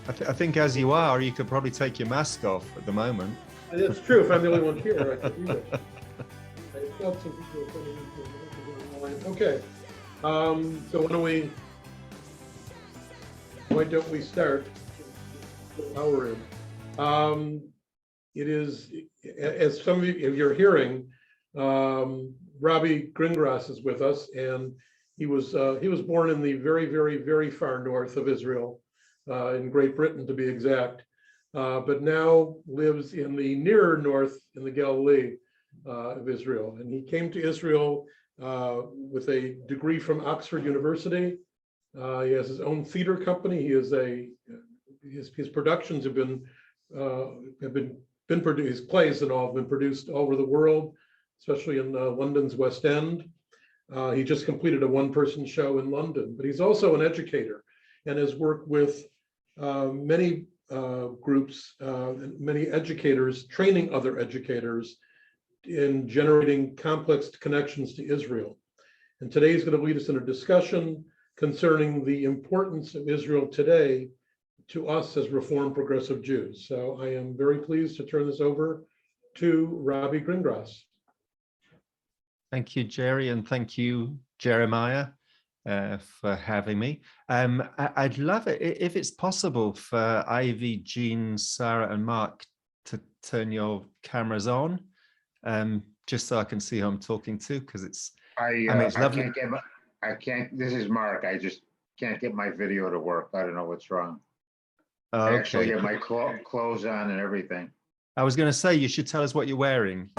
I think as you are, you could probably take your mask off at the moment. That's true. If I'm the only one here, I can do that. I've got some people coming in. Okay. So why don't we start? Our in. It is, as some of you're hearing, Robbie Gringras is with us, and he was born in the very, very, very far north of Israel, in Great Britain to be exact, but now lives in the nearer north in the Galilee of Israel. And he came to Israel with a degree from Oxford University. He has his own theater company. He is his productions have been produced. His plays and all have been produced all over the world, especially in London's West End. He just completed a one-person show in London, but he's also an educator and has worked with many groups, many educators, training other educators in generating complex connections to Israel. And today he's going to lead us in a discussion concerning the importance of Israel today to us as Reformed Progressive Jews. So I am very pleased to turn this over to Robbie Gringras. Thank you, Jerry, and thank you, Jeremiah, for having me. I'd love it if it's possible for Ivy, Jean, Sarah, and Mark to turn your cameras on, just so I can see who I'm talking to, because I mean, it's lovely. I can't. This is Mark. I just can't get my video to work. I don't know what's wrong. Oh, I actually okay. have my clothes on and everything. I was going to say you should tell us what you're wearing.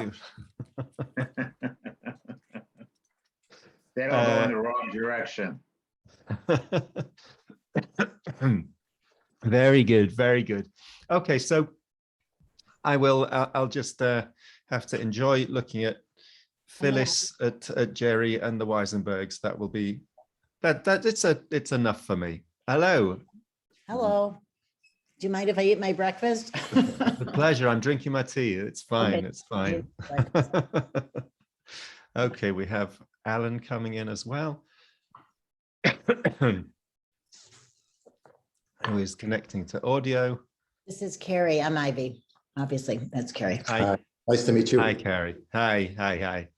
They don't go in the wrong direction. Very good, very good. Okay, so I'll just have to enjoy looking at Phyllis, at Jerry and the Weisenbergs. That will be it's enough for me. Hello. Hello. Do you mind if I eat my breakfast? With pleasure. I'm drinking my tea. It's fine. Okay. It's fine. Okay, we have Alan coming in as well. Who is connecting to audio. This is Carrie. I'm Ivy. Obviously, that's Carrie. Hi. Nice to meet you. Hi, Carrie. Hi.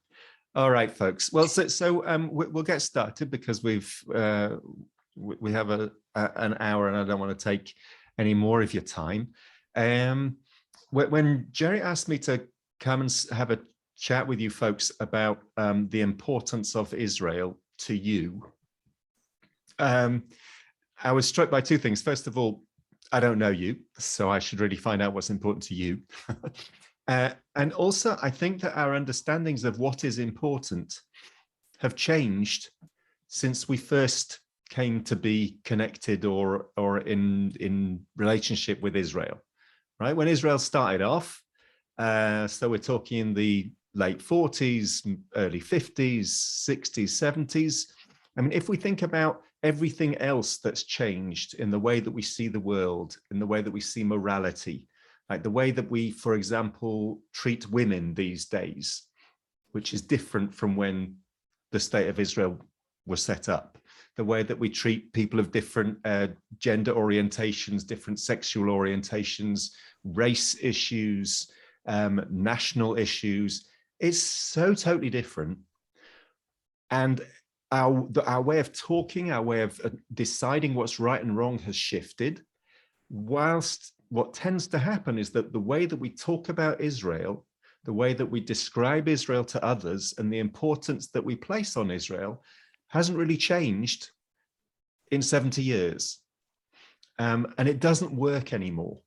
All right, folks. Well, so we'll get started because we have an hour, and I don't want to take any more of your time. When Jerry asked me to come and have a chat with you folks about the importance of Israel to you, I was struck by two things. First of all, I don't know you, so I should really find out what's important to you. And also, I think that our understandings of what is important have changed since we first came to be connected or in relationship with Israel, right? When Israel started off, so we're talking in the late 40s, early 50s, 60s, 70s. I mean, if we think about everything else that's changed in the way that we see the world, in the way that we see morality, like the way that we, for example, treat women these days, which is different from when the state of Israel was set up, the way that we treat people of different gender orientations, different sexual orientations, race issues, national issues, it's so totally different. And our way of talking, our way of deciding what's right and wrong has shifted, whilst what tends to happen is that the way that we talk about Israel, the way that we describe Israel to others, and the importance that we place on Israel hasn't really changed in 70 years. And it doesn't work anymore.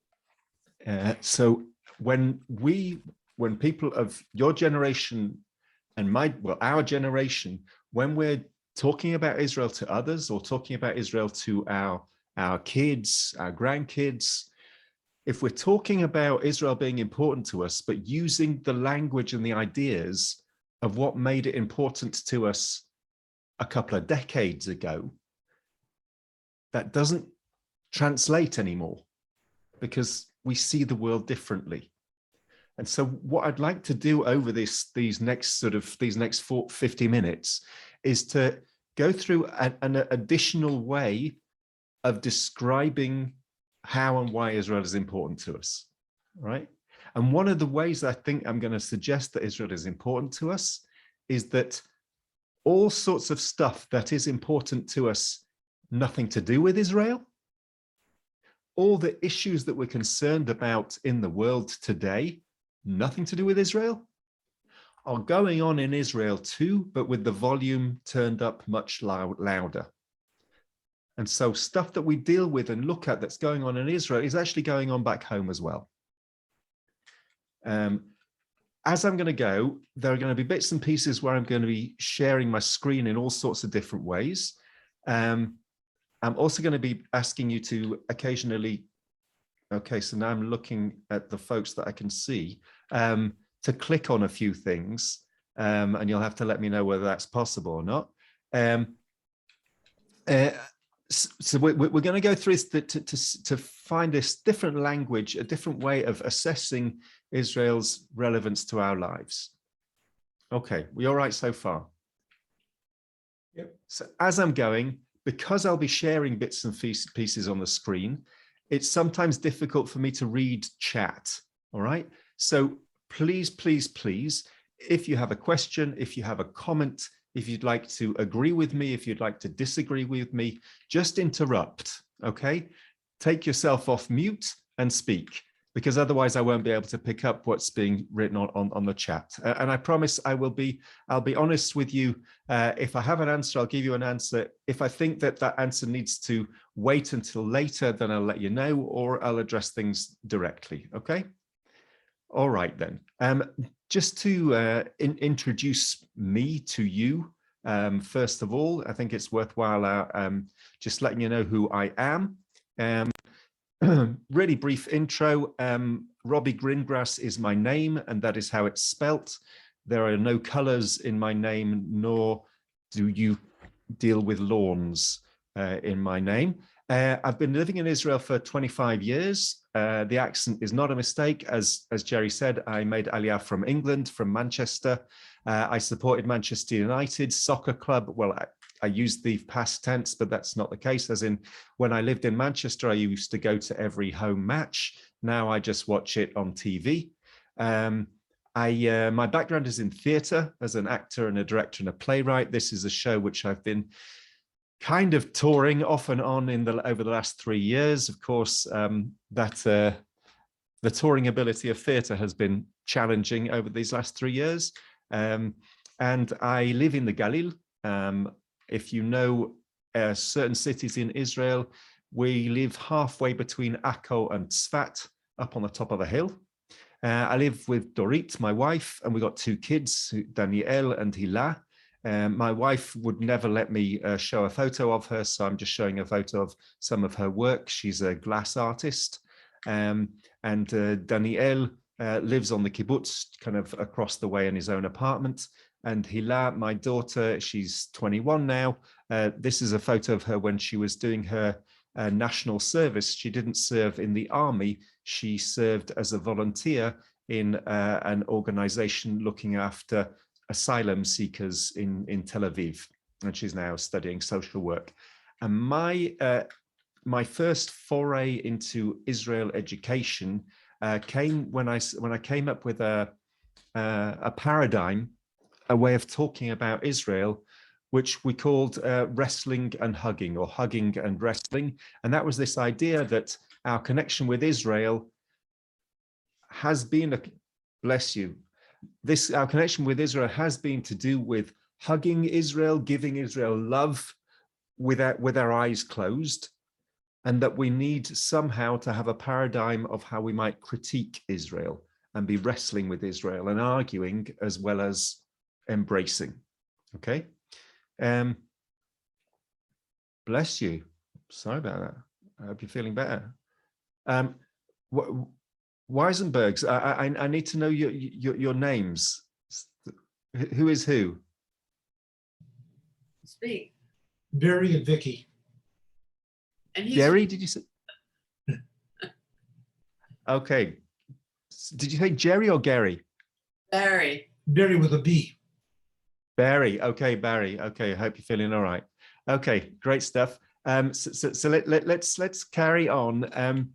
So when people of your generation and our generation, when we're talking about Israel to others or talking about Israel to our kids, our grandkids, if we're talking about Israel being important to us, but using the language and the ideas of what made it important to us a couple of decades ago, that doesn't translate anymore because we see the world differently. And so what I'd like to do over these next 50 minutes is to go through an additional way of describing how and why Israel is important to us, right? And one of the ways I think I'm going to suggest that Israel is important to us is that all sorts of stuff that is important to us, nothing to do with Israel, all the issues that we're concerned about in the world today, nothing to do with Israel, are going on in Israel too, but with the volume turned up much louder. And so stuff that we deal with and look at that's going on in Israel is actually going on back home as well. As I'm going to go, there are going to be bits and pieces where I'm going to be sharing my screen in all sorts of different ways. I'm also going to be asking you to occasionally, okay, so now I'm looking at the folks that I can see, to click on a few things, and you'll have to let me know whether that's possible or not. So we're going to go through to find this different language, a different way of assessing Israel's relevance to our lives. Okay, we all right so far? Yep. So as I'm going, because I'll be sharing bits and pieces on the screen, it's sometimes difficult for me to read chat, all right? So please, please, please, if you have a question, if you have a comment, if you'd like to agree with me, if you'd like to disagree with me, just interrupt, okay? Take yourself off mute and speak, because otherwise I won't be able to pick up what's being written on the chat. And I promise I'll be honest with you. If I have an answer, I'll give you an answer. If I think that that answer needs to wait until later, then I'll let you know, or I'll address things directly, okay? All right then. Just to introduce me to you, first of all, I think it's worthwhile just letting you know who I am. Really brief intro. Robbie Gringras is my name, and that is how it's spelt. There are no colors in my name, nor do you deal with lawns in my name. I've been living in Israel for 25 years. The accent is not a mistake. As Jerry said, I made Aliyah from England, from Manchester. I supported Manchester United soccer club. Well, I used the past tense, but that's not the case. As in, when I lived in Manchester, I used to go to every home match. Now I just watch it on TV. My background is in theatre as an actor and a director and a playwright. This is a show which I've been kind of touring off and on over the last 3 years. Of course, the touring ability of theatre has been challenging over these last 3 years. And I live in the Galil. If you know certain cities in Israel, we live halfway between Akko and Tzfat, up on the top of a hill. I live with Dorit, my wife, and we got 2 kids, Daniel and Hila. My wife would never let me show a photo of her, so I'm just showing a photo of some of her work. She's a glass artist. And Daniel lives on the kibbutz, kind of across the way in his own apartment. And Hila, my daughter, she's 21 now. This is a photo of her when she was doing her national service. She didn't serve in the army. She served as a volunteer in an organization looking after asylum seekers in Tel Aviv, and she's now studying social work. And my first foray into Israel education came when I came up with a paradigm, a way of talking about Israel, which we called wrestling and hugging, or hugging and wrestling. And that was this idea that our connection with Israel has been, bless you, our connection with Israel has been to do with hugging Israel, giving Israel love with our eyes closed, and that we need somehow to have a paradigm of how we might critique Israel and be wrestling with Israel and arguing as well as embracing. Okay. Bless you. Sorry about that. I hope you're feeling better. Weisenbergs, I need to know your names. Who is who? Speak. Barry and Vicky. And he's Gary, did you say? Okay. Did you say Jerry or Gary? Barry. Barry with a B. Barry. Okay, Barry. Okay, I hope you're feeling all right. Okay, great stuff. Let's carry on.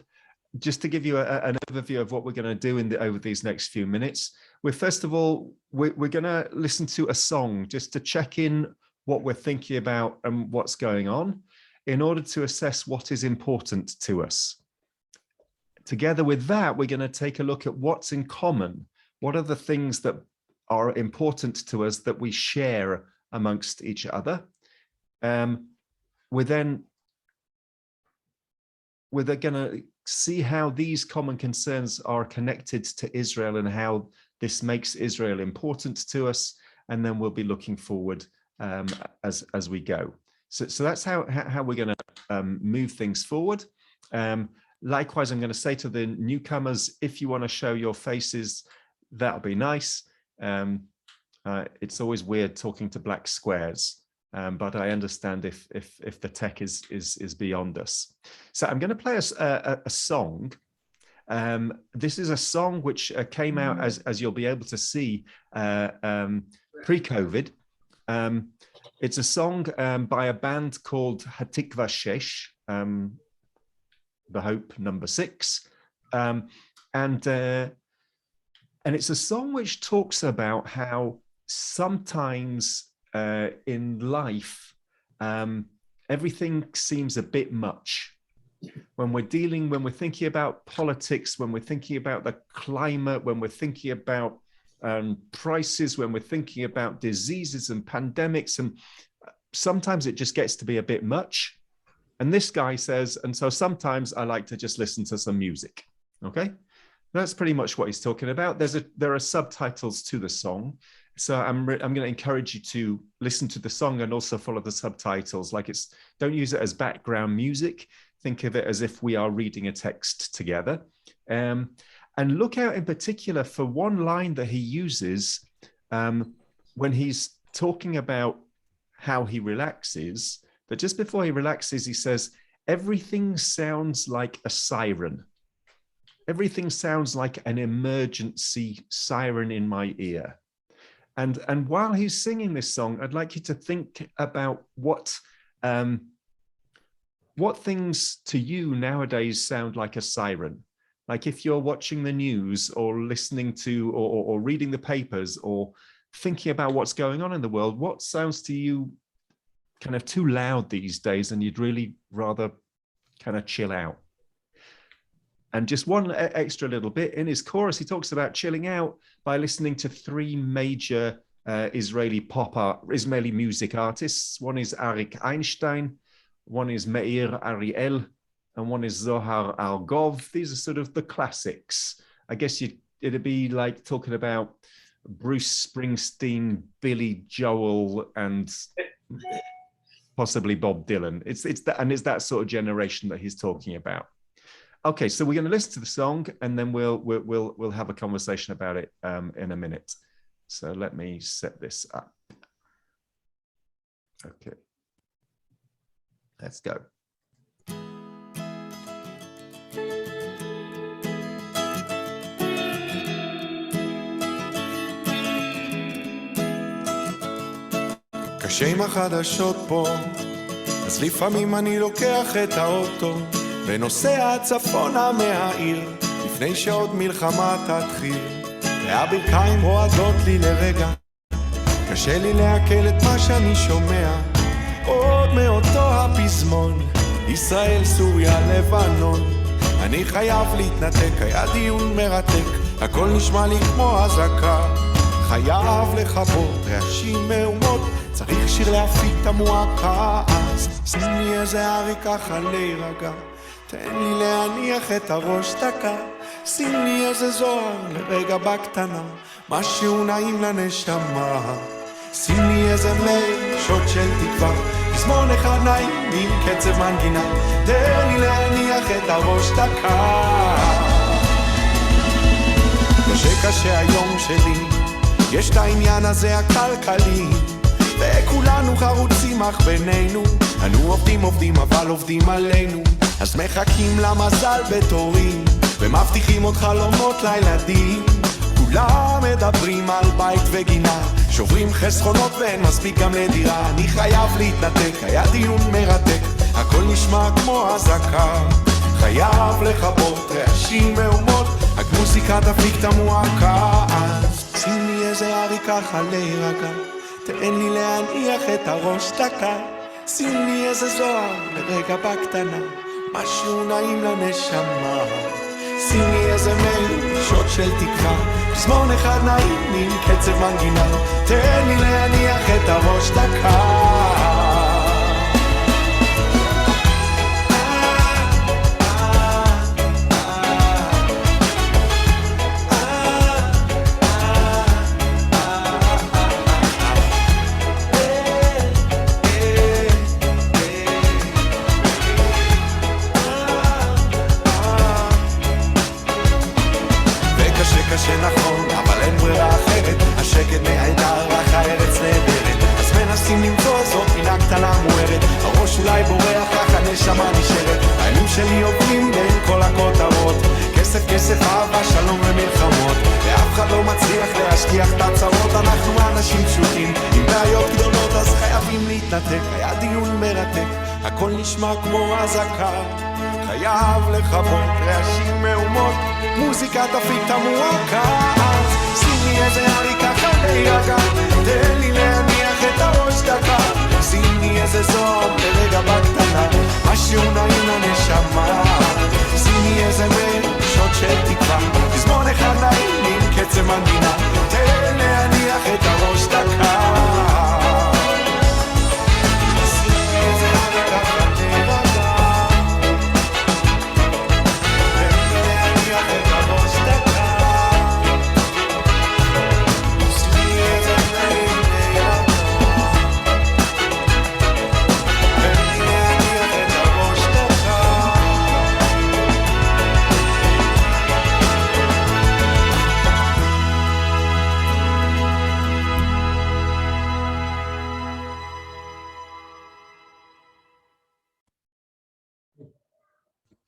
Just to give you an overview of what we're going to do over these next few minutes. First of all, we're going to listen to a song just to check in what we're thinking about and what's going on in order to assess what is important to us. Together with that, we're going to take a look at what's in common. What are the things that are important to us that we share amongst each other? We're then going to see how these common concerns are connected to Israel and how this makes Israel important to us. And then we'll be looking forward as we go. So that's how we're going to move things forward. Likewise, I'm going to say to the newcomers, if you want to show your faces, that'll be nice. It's always weird talking to black squares. But I understand if the tech is beyond us. So I'm going to play a song. This is a song which came out, as you'll be able to see, pre-COVID. It's a song by a band called Hatikva Shesh, the Hope number 6, and it's a song which talks about how sometimes in life, everything seems a bit much. When we're thinking about politics, when we're thinking about the climate, when we're thinking about prices, when we're thinking about diseases and pandemics, and sometimes it just gets to be a bit much. And this guy says, and so sometimes I like to just listen to some music. Okay, that's pretty much what he's talking about. There are subtitles to the song. So I'm going to encourage you to listen to the song and also follow the subtitles. Don't use it as background music. Think of it as if we are reading a text together. And look out in particular for one line that he uses when he's talking about how he relaxes. But just before he relaxes, he says, everything sounds like a siren. Everything sounds like an emergency siren in my ear. And while he's singing this song, I'd like you to think about what things to you nowadays sound like a siren. Like if you're watching the news or listening to or reading the papers or thinking about what's going on in the world, what sounds to you kind of too loud these days and you'd really rather kind of chill out? And just one extra little bit, in his chorus, he talks about chilling out by listening to 3 major Israeli music artists. One is Arik Einstein, one is Meir Ariel, and one is Zohar Argov. These are sort of the classics. I guess it'd be like talking about Bruce Springsteen, Billy Joel, and possibly Bob Dylan. It's that sort of generation that he's talking about. Okay, so we're going to listen to the song and then we'll have a conversation about it in a minute. So let me set this up. Okay, let's go. קשה עם החדשות פה, אז לפעמים אני לוקח את האוטו ונוסע צפונה מהעיר, לפני שעוד מלחמה תתחיל, והברכיים רועדות לי לרגע, קשה לי לעכל את מה שאני שומע, עוד מאותו הפזמון, ישראל, סוריה, לבנון, אני חייב להתנתק, היה דיון מרתק, הכל נשמע לי כמו הזקה, חייב לחבות רעשים מהומות, צריך שיר להפיק את המועקה, אז שים לי איזה ארי ככה להירגע, תן לי להניח את הראש דקה, שים לי איזה זוהר לרגע בקטנה, משהו נעים לנשמה, שים לי איזה מי שוט של תקווה, פזמון אחד נעים עם קצב מנגינה, תן לי להניח את הראש דקה. קשה היום שלי, יש את העניין הזה הכלכלי, וכולנו חרוצים אך בינינו, אנו עובדים אבל עובדים עלינו, אז מחכים למזל בתורים, ומבטיחים עוד חלומות לילדים, כולם מדברים על בית וגינה, שוברים חסכונות ואין מספיק גם לדירה, אני חייב להתנתק, היה דיון מרתק, הכל נשמע כמו אזעקה, חייב לכבות רעשים מהומות, רק מוזיקה תפיק את המועקה. אז שים לי איזה ארי ככה להירגע, תן לי להניח את הראש דקה, שים לי איזה זוהר לרגע בקטנה, משהו נעים לנשמה, שים לי איזה מייל, שוט של תקווה, פזמון אחד נעים עם קצב מנגינה, תן לי להניח את הראש דקה. שנכון, אבל אין ברירה אחרת, השקט נהדר, רק הארץ נהדרת, אז מנסים למצוא זאת פינה קטנה מוארת, הראש אולי בורח, ככה נשמה נשארת, הימים שלי עוברים בין כל הכותרות, כסף כסף אהבה שלום ומלחמות, ואף אחד לא מצליח להשכיח את הצרות, אנחנו אנשים פשוטים עם בעיות גדולות, אז חייבים להתנתק, היה דיון מרתק, הכל נשמע כמו אזעקה, חייב לכבות רעשים מהומות, מוזיקה תפיק את המועקה, אז שים לי איזה ארי ככה להירגע, תן לי להניח את הראש דקה, שים לי איזה זוהר לרגע בקטנה, משהו נעים לנשמה, שים לי איזה מייל, שוט של תקווה, פזמון אחד נעים עם קצב מנגינה, תן להניח את הראש דקה.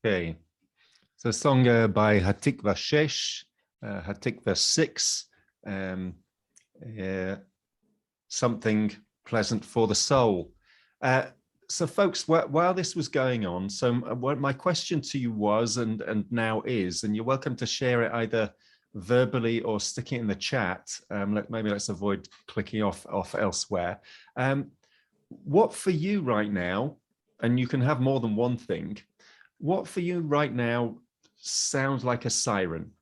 Okay, so a song by Hatikva 6, Hatikva 6, something pleasant for the soul. So folks, while this was going on, so what my question to you was, and now is, and you're welcome to share it either verbally or stick it in the chat. Maybe let's avoid clicking off elsewhere. What for you right now, and you can have more than one thing, what for you right now sounds like a siren?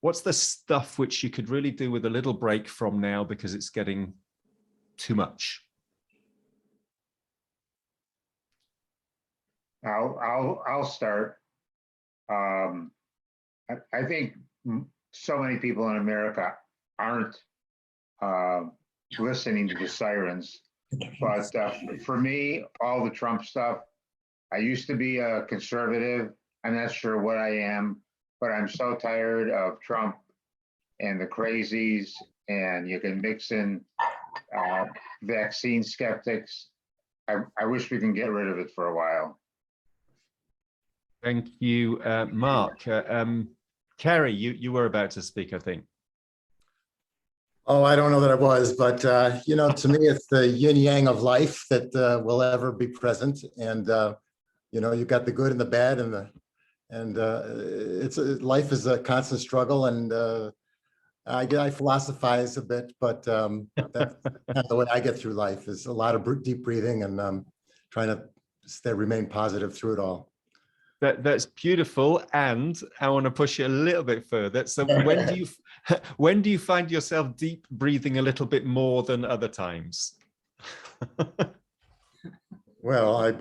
What's the stuff which you could really do with a little break from now because it's getting too much? I'll start. I think so many people in America aren't listening to the sirens, but for me, all the Trump stuff, I used to be a conservative. I'm not sure what I am, but I'm so tired of Trump and the crazies, and you can mix in vaccine skeptics. I wish we can get rid of it for a while. Thank you, Mark. Kerry, you were about to speak, I think. Oh, I don't know that I was, but to me, it's the yin yang of life that will ever be present. And you've got the good and the bad, and life is a constant struggle. And I philosophize a bit, but that's kind of the way I get through life, is a lot of deep breathing and trying to remain positive through it all. That's beautiful, and I want to push you a little bit further. So when do you find yourself deep breathing a little bit more than other times? Well,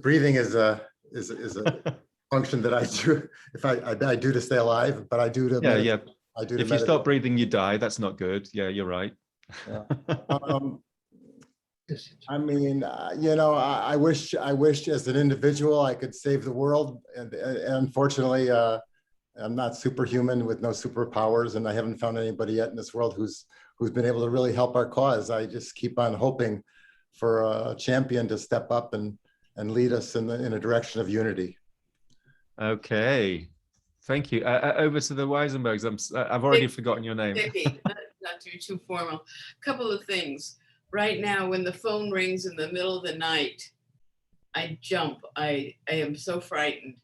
breathing is a function that I do. If I do to stay alive, but I do to meditate. I do. If you stop breathing, you die. That's not good. Yeah, you're right. Yeah. I mean, I wish as an individual I could save the world, and unfortunately, I'm not superhuman with no superpowers, and I haven't found anybody yet in this world who's been able to really help our cause. I just keep on hoping for a champion to step up and lead us in a direction of unity. Okay, thank you. Over to the Weisenbergs. I've already forgotten your name. Vicky, not to be too formal. Couple of things. Right now, when the phone rings in the middle of the night, I jump. I am so frightened.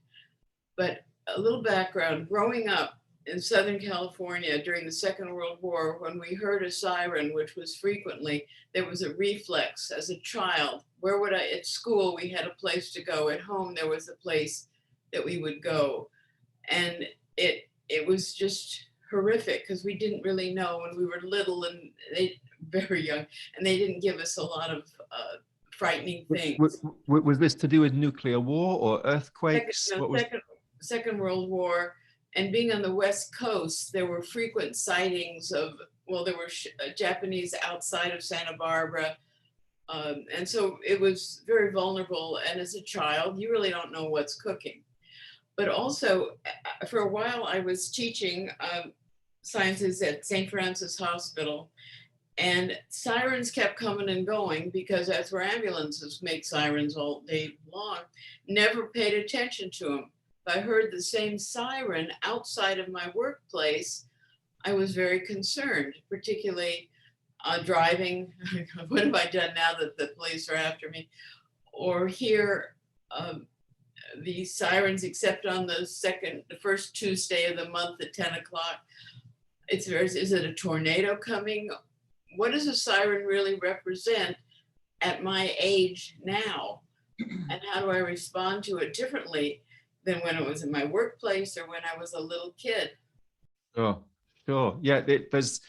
But a little background, growing up in Southern California during the Second World War, when we heard a siren, which was frequently, there was a reflex as a child. Where would at school, we had a place to go. At home, there was a place that we would go. And it was just horrific because we didn't really know when we were little and very young, and they didn't give us a lot of frightening things. Was this to do with nuclear war or earthquakes? Second World War, and being on the West Coast, there were frequent sightings of, well, there were Japanese outside of Santa Barbara. And so it was very vulnerable. And as a child, you really don't know what's cooking. But also, for a while, I was teaching sciences at St. Francis Hospital. And sirens kept coming and going because that's where ambulances make sirens all day long. Never paid attention to them. If I heard the same siren outside of my workplace, I was very concerned, particularly driving. What have I done now that the police are after me? Or hear the sirens, except on the first Tuesday of the month at 10 o'clock. Is it a tornado coming? What does a siren really represent at my age now? And how do I respond to it differently than when it was in my workplace or when I was a little kid? Sure. Yeah, there's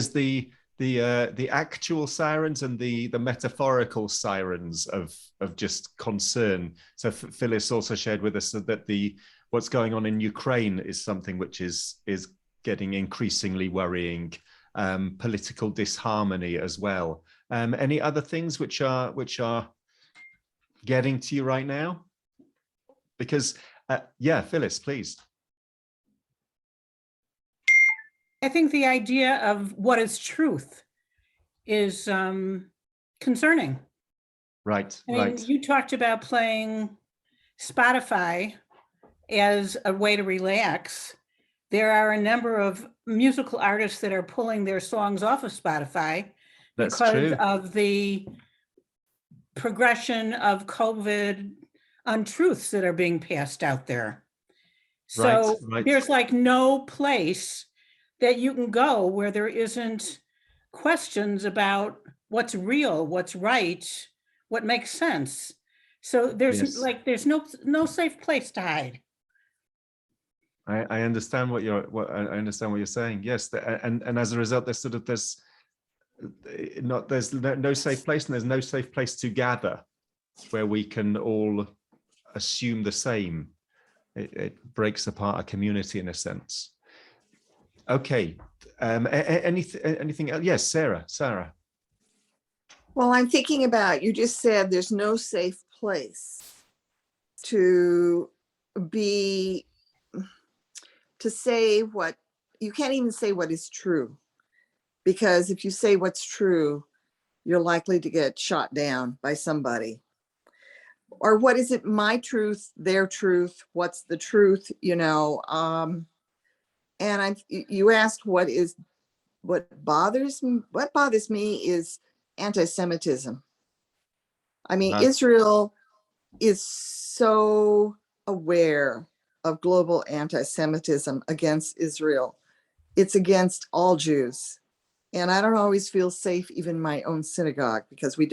the actual sirens and the metaphorical sirens of just concern. So Phyllis also shared with us that what's going on in Ukraine is something which is getting increasingly worrying. Political disharmony as well. Any other things which are getting to you right now? Because yeah, Phyllis, please. I think the idea of what is truth is concerning. Right, I mean, you talked about playing Spotify as a way to relax. There are a number of musical artists that are pulling their songs off of Spotify because of the progression of COVID untruths that are being passed out there. So there's like no place that you can go where there isn't questions about what's real, what's right, what makes sense. So there's there's no safe place to hide. I understand what you're saying. Yes, and as a result, there's no safe place, and there's no safe place to gather where we can all assume the same. It breaks apart a community in a sense. Okay, anything else? Yes, Sarah. Well, I'm thinking about, you just said there's no safe place to say what, you can't even say what is true, because if you say what's true, you're likely to get shot down by somebody. Or what is it, my truth, their truth, what's the truth, and you asked what bothers me is anti-Semitism. I mean, Israel is so aware of global anti-Semitism against Israel. It's against all Jews. And I don't always feel safe even in my own synagogue, because the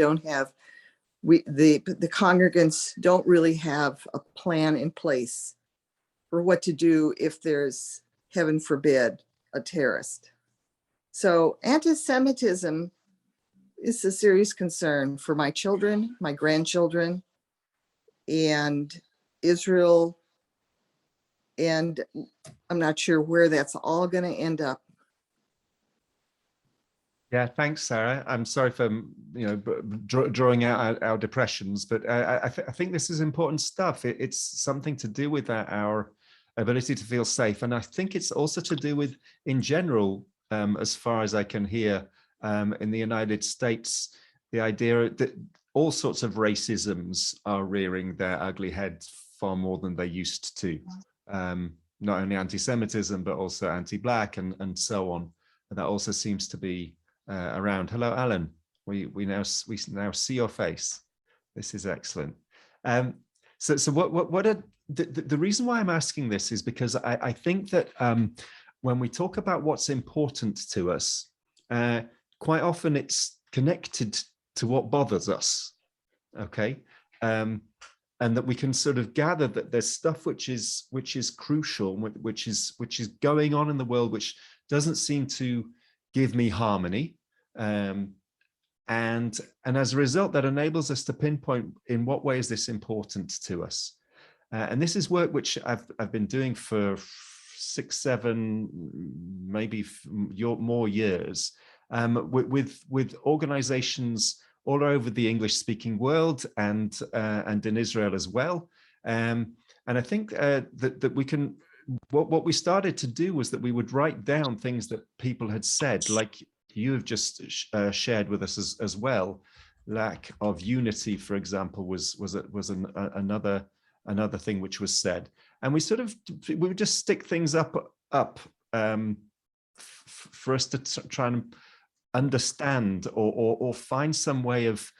congregants don't really have a plan in place for what to do if there's, heaven forbid, a terrorist. So anti-Semitism is a serious concern for my children, my grandchildren, and Israel. And I'm not sure where that's all going to end up. Yeah, thanks, Sarah. I'm sorry for drawing out our depressions, but I think this is important stuff. It's something to do with our ability to feel safe, and I think it's also to do with, in general, as far as I can hear, in the United States, the idea that all sorts of racisms are rearing their ugly heads far more than they used to. Not only anti-Semitism, but also anti-Black and so on. And that also seems to be around. Hello, Alan. We now see your face. This is excellent. So what are the reason why I'm asking this is because I think that when we talk about what's important to us, quite often it's connected to what bothers us. Okay. And that we can sort of gather that there's stuff which is crucial, which is going on in the world, which doesn't seem to give me harmony. And as a result, that enables us to pinpoint in what way is this important to us. And this is work which I've been doing for 6, 7, maybe more years, with organizations all over the English-speaking world and in Israel as well. And I think that we can, what we started to do was that we would write down things that people had said, like you have just shared with us as well. Lack of unity, for example, was another thing which was said. And we would just stick things up for us to try and understand or find some way of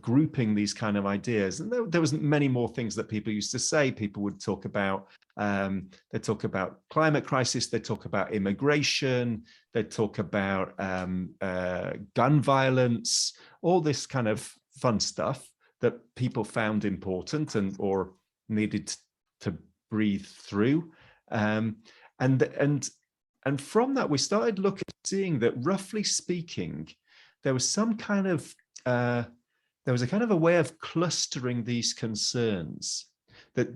grouping these kind of ideas. And there wasn't many more things that people used to say. People would talk about they talk about climate crisis, they talk about immigration, they talk about gun violence, all this kind of fun stuff that people found important or needed to breathe through. And from that, we started seeing that, roughly speaking, there was some kind of a way of clustering these concerns. That,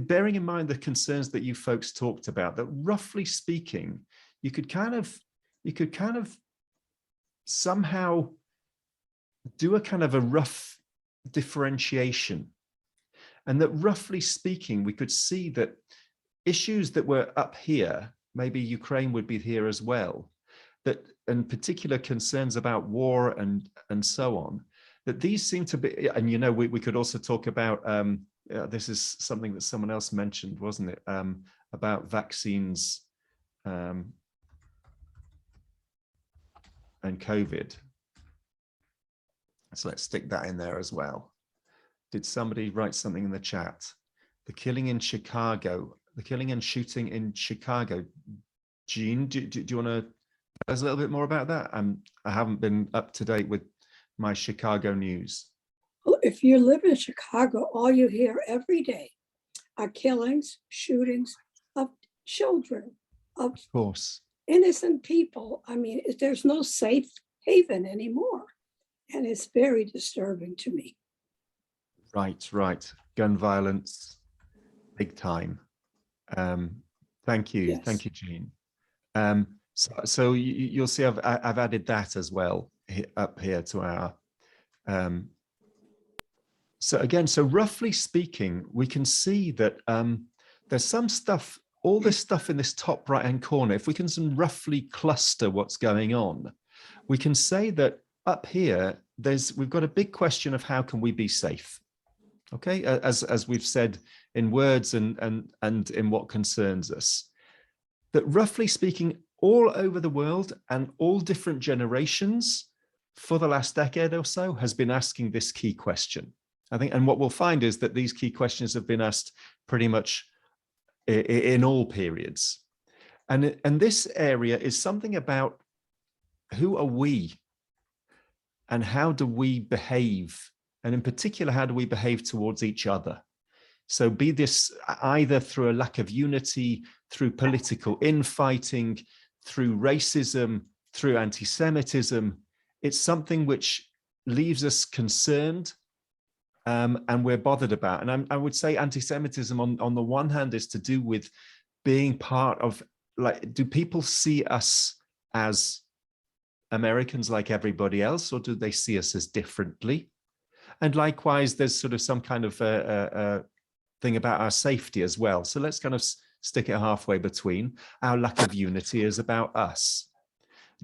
bearing in mind the concerns that you folks talked about, that roughly speaking, you could kind of somehow do a kind of a rough differentiation, and that roughly speaking, we could see that issues that were up here, maybe Ukraine would be here as well, that, and particular concerns about war and so on, that these seem to be, and we could also talk about, this is something that someone else mentioned, wasn't it, about vaccines and COVID. So let's stick that in there as well. Did somebody write something in the chat? The killing in Chicago, the killing and shooting in Chicago. Jean, do you want to tell us a little bit more about that? I haven't been up to date with my Chicago news. Well, if you live in Chicago, all you hear every day are killings, shootings of children, of course, innocent people. I mean, there's no safe haven anymore. And it's very disturbing to me. Right. Gun violence, big time. Thank you. Yes. Thank you, Jean. So you'll see I've added that as well up here to our. So roughly speaking, we can see that there's some stuff, all this stuff in this top right-hand corner. If we can roughly cluster what's going on, we can say that up here, we've got a big question of how can we be safe? Okay, as we've said in words and in what concerns us. That roughly speaking, all over the world and all different generations for the last decade or so has been asking this key question. I think, and what we'll find is that these key questions have been asked pretty much in all periods. And this area is something about who are we and how do we behave? And in particular, how do we behave towards each other? So be this either through a lack of unity, through political infighting, through racism, through anti-Semitism, it's something which leaves us concerned and we're bothered about. And I would say anti-Semitism on the one hand is to do with being part of, like, do people see us as Americans like everybody else, or do they see us as differently? And likewise, there's sort of some kind of thing about our safety as well. So let's kind of stick it halfway between. Our lack of unity is about us.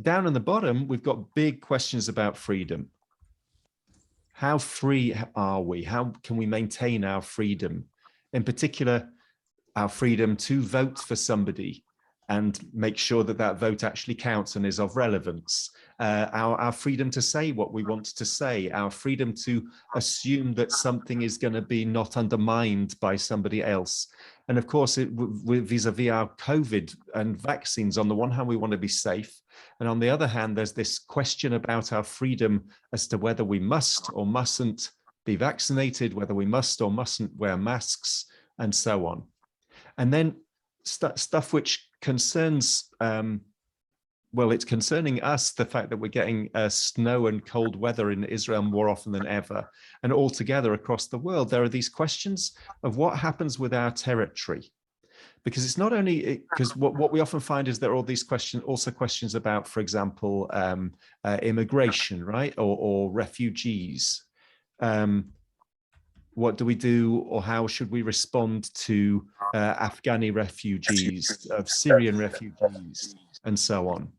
Down on the bottom, we've got big questions about freedom. How free are we? How can we maintain our freedom? In particular, our freedom to vote for somebody, and make sure that that vote actually counts and is of relevance. Our freedom to say what we want to say, our freedom to assume that something is going to be not undermined by somebody else. And of course, vis-a-vis our COVID and vaccines, on the one hand, we want to be safe. And on the other hand, there's this question about our freedom as to whether we must or mustn't be vaccinated, whether we must or mustn't wear masks, and so on. And then stuff which concerns, well, it's concerning us, the fact that we're getting snow and cold weather in Israel more often than ever. And altogether across the world, there are these questions of what happens with our territory. Because it's not only, because what we often find is there are all these questions, also questions about, for example, immigration, right? Or refugees. What do we do, or how should we respond to Afghani refugees, of Syrian refugees, and so on.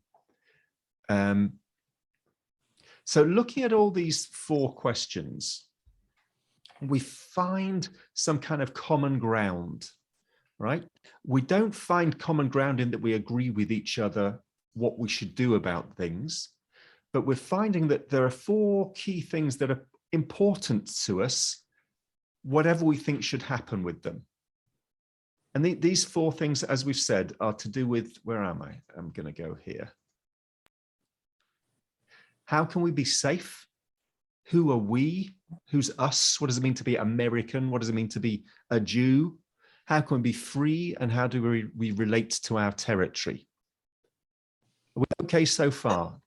So looking at all these 4 questions, we find some kind of common ground, right? We don't find common ground in that we agree with each other what we should do about things, but we're finding that there are 4 key things that are important to us, whatever we think should happen with them. And these 4 things, as we've said, are to do with, where am I? I'm going to go here. How can we be safe? Who are we? Who's us? What does it mean to be American? What does it mean to be a Jew? How can we be free? And how do we relate to our territory? Are we okay so far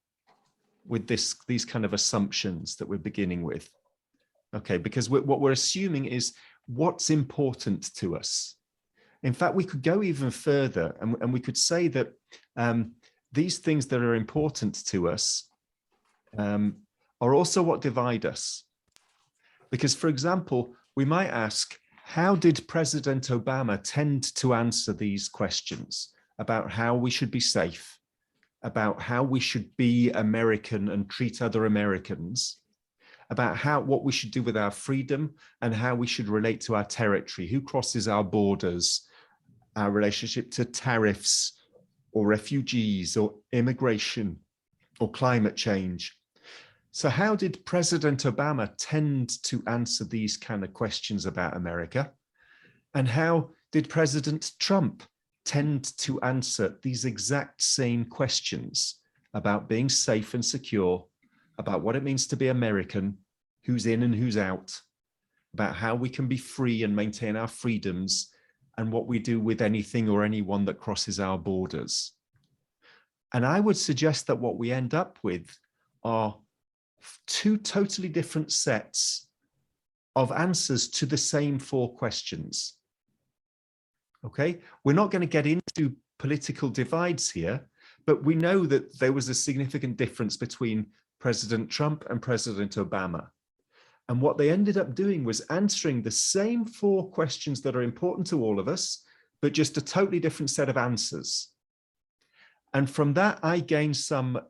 with these kind of assumptions that we're beginning with? Okay, because what we're assuming is what's important to us. In fact, we could go even further, and we could say that these things that are important to us are also what divide us. Because, for example, we might ask, how did President Obama tend to answer these questions about how we should be safe, about how we should be American and treat other Americans, about what we should do with our freedom and how we should relate to our territory, who crosses our borders, our relationship to tariffs or refugees or immigration or climate change. So how did President Obama tend to answer these kind of questions about America? And how did President Trump tend to answer these exact same questions about being safe and secure, about what it means to be American, who's in and who's out, about how we can be free and maintain our freedoms, and what we do with anything or anyone that crosses our borders? And I would suggest that what we end up with are 2 totally different sets of answers to the same 4 questions. Okay, we're not going to get into political divides here, but we know that there was a significant difference between President Trump and President Obama. And what they ended up doing was answering the same 4 questions that are important to all of us, but just a totally different set of answers. And from that, I gained some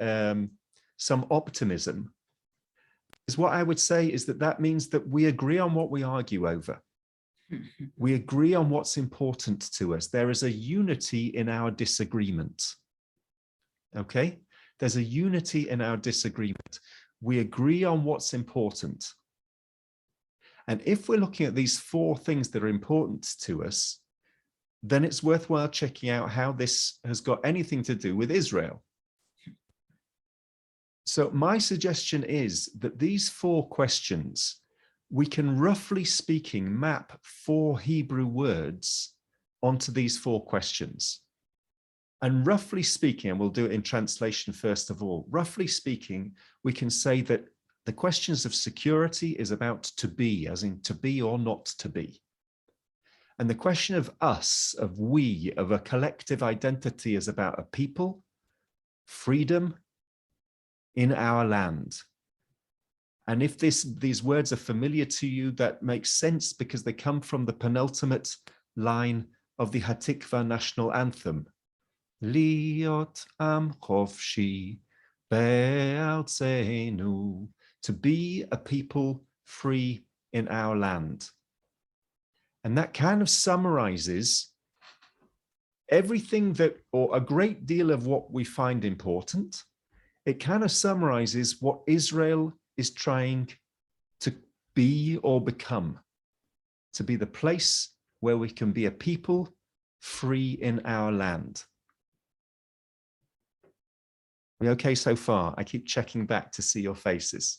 optimism. Because what I would say is that means that we agree on what we argue over. We agree on what's important to us. There is a unity in our disagreement. Okay? There's a unity in our disagreement. We agree on what's important. And if we're looking at these 4 things that are important to us, then it's worthwhile checking out how this has got anything to do with Israel. So my suggestion is that these 4 questions, we can, roughly speaking, map 4 Hebrew words onto these 4 questions. And roughly speaking, and we'll do it in translation first of all, roughly speaking, we can say that the questions of security is about to be, as in to be or not to be. And the question of us, of we, of a collective identity is about a people, freedom in our land. And if these words are familiar to you, that makes sense because they come from the penultimate line of the Hatikva national anthem. Liot am chofshi be'artzeinu, to be a people free in our land. And that kind of summarizes everything that, or a great deal of what we find important, it kind of summarizes what Israel is trying to be or become, to be the place where we can be a people free in our land. We okay so far? I keep checking back to see your faces.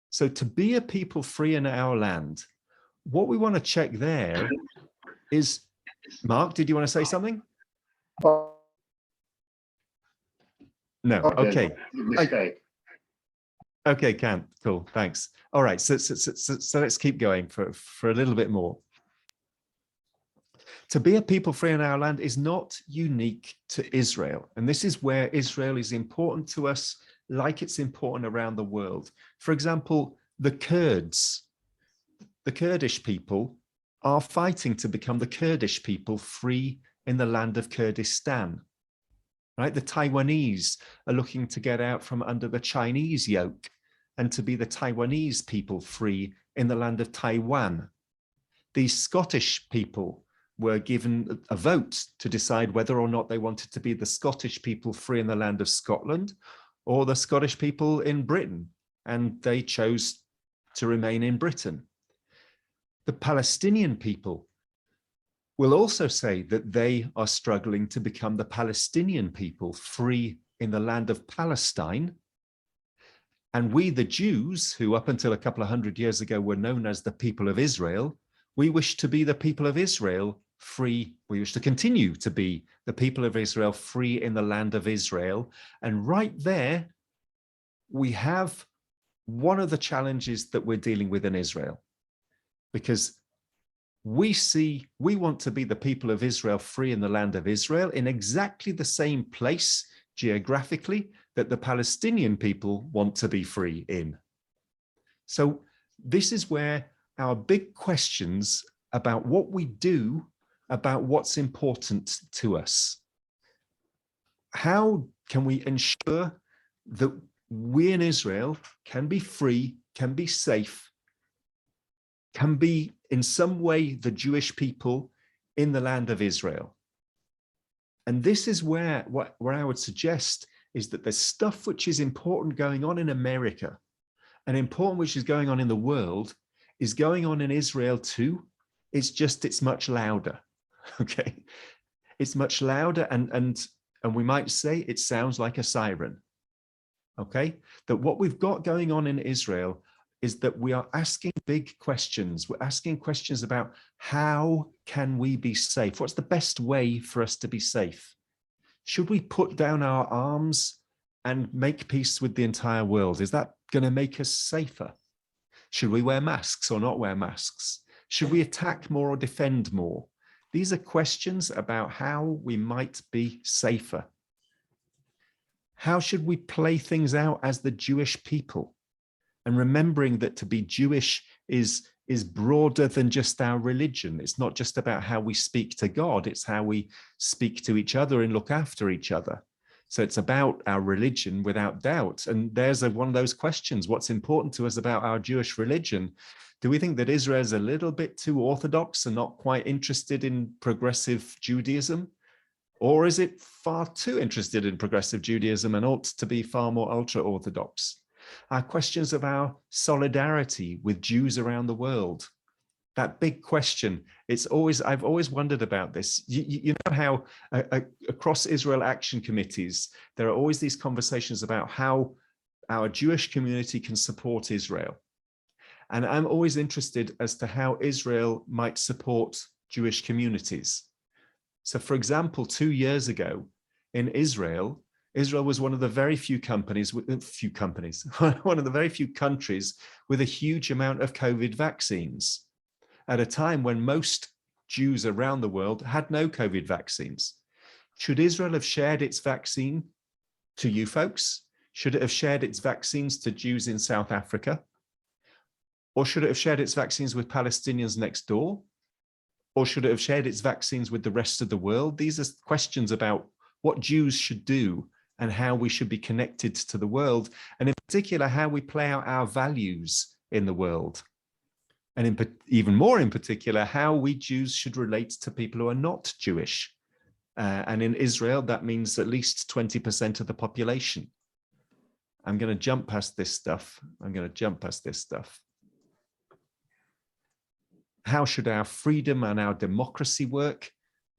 So to be a people free in our land, what we want to check there is, Mark, did you want to say something? No, okay. Okay, Cam, cool, thanks. All right, so let's keep going for a little bit more. To be a people free in our land is not unique to Israel. And this is where Israel is important to us, like it's important around the world. For example, the Kurds, the Kurdish people are fighting to become the Kurdish people free in the land of Kurdistan. Right? The Taiwanese are looking to get out from under the Chinese yoke and to be the Taiwanese people free in the land of Taiwan. These Scottish people were given a vote to decide whether or not they wanted to be the Scottish people free in the land of Scotland or the Scottish people in Britain, and they chose to remain in Britain. The Palestinian people will also say that they are struggling to become the Palestinian people free in the land of Palestine. And we, the Jews, who up until a couple of hundred years ago were known as the people of Israel, we wish to be the people of Israel free. We wish to continue to be the people of Israel free in the land of Israel. And right there, we have one of the challenges that we're dealing with in Israel, because we want to be the people of Israel free in the land of Israel in exactly the same place geographically that the Palestinian people want to be free in. So this is where our big questions about what we do, about what's important to us. How can we ensure that we in Israel can be free, can be safe, can be in some way the Jewish people in the land of Israel? And this is where I would suggest is that there's stuff which is important going on in America and important which is going on in the world is going on in Israel too. It's just, it's much louder, okay? It's much louder and we might say it sounds like a siren, okay? That what we've got going on in Israel is that we are asking big questions. We're asking questions about how can we be safe? What's the best way for us to be safe? Should we put down our arms and make peace with the entire world? Is that going to make us safer? Should we wear masks or not wear masks? Should we attack more or defend more? These are questions about how we might be safer. How should we play things out as the Jewish people? And remembering that to be Jewish is broader than just our religion. It's not just about how we speak to God, it's how we speak to each other and look after each other. So it's about our religion without doubt. And there's one of those questions. What's important to us about our Jewish religion? Do we think that Israel is a little bit too orthodox and not quite interested in progressive Judaism? Or is it far too interested in progressive Judaism and ought to be far more ultra-Orthodox? Our questions of our solidarity with Jews around the world. That big question, I've always wondered about this. You know how across Israel action committees, there are always these conversations about how our Jewish community can support Israel. And I'm always interested as to how Israel might support Jewish communities. So for example, 2 years ago in Israel was one of the very few countries with a huge amount of COVID vaccines at a time when most Jews around the world had no COVID vaccines. Should Israel have shared its vaccine to you folks? Should it have shared its vaccines to Jews in South Africa? Or should it have shared its vaccines with Palestinians next door? Or should it have shared its vaccines with the rest of the world? These are questions about what Jews should do and how we should be connected to the world, and in particular, how we play out our values in the world. And even more in particular, how we Jews should relate to people who are not Jewish. And in Israel, that means at least 20% of the population. I'm going to jump past this stuff. How should our freedom and our democracy work?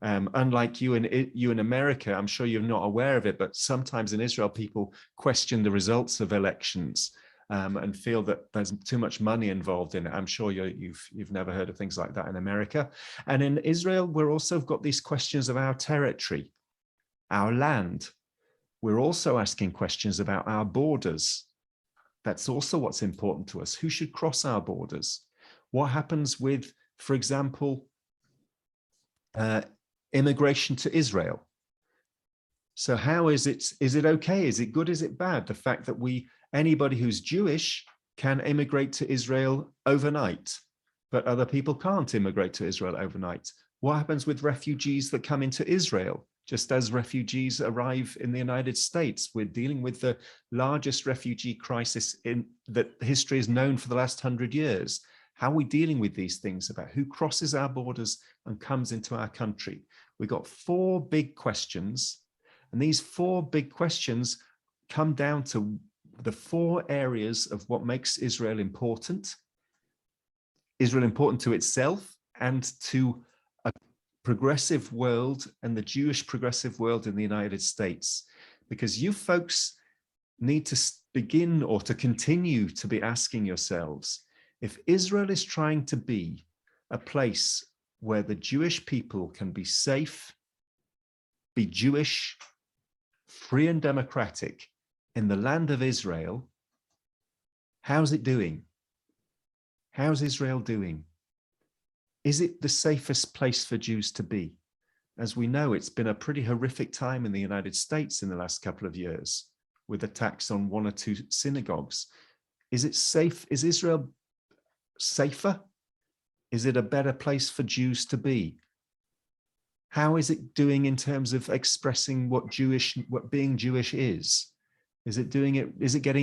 Unlike you in America, I'm sure you're not aware of it, but sometimes in Israel, people question the results of elections and feel that there's too much money involved in it. I'm sure you've never heard of things like that in America. And in Israel, we're also got these questions of our territory, our land. We're also asking questions about our borders. That's also what's important to us. Who should cross our borders? What happens with, for example, immigration to Israel? So how is it okay? Is it good? Is it bad? The fact that anybody who's Jewish can immigrate to Israel overnight, but other people can't immigrate to Israel overnight. What happens with refugees that come into Israel? Just as refugees arrive in the United States, we're dealing with the largest refugee crisis that history has known for the last 100 years. How are we dealing with these things about who crosses our borders and comes into our country? We've got 4 big questions, and these 4 big questions come down to the 4 areas of what makes Israel important to itself and to a progressive world and the Jewish progressive world in the United States. Because you folks need to begin or to continue to be asking yourselves, if Israel is trying to be a place where the Jewish people can be safe, be Jewish, free and democratic in the land of Israel, how's it doing? How's Israel doing? Is it the safest place for Jews to be? As we know, it's been a pretty horrific time in the United States in the last couple of years with attacks on 1 or 2 synagogues. Is it safe? Is Israel safer? Is it a better place for Jews to be? How is it doing in terms of expressing what being Jewish is? Is it getting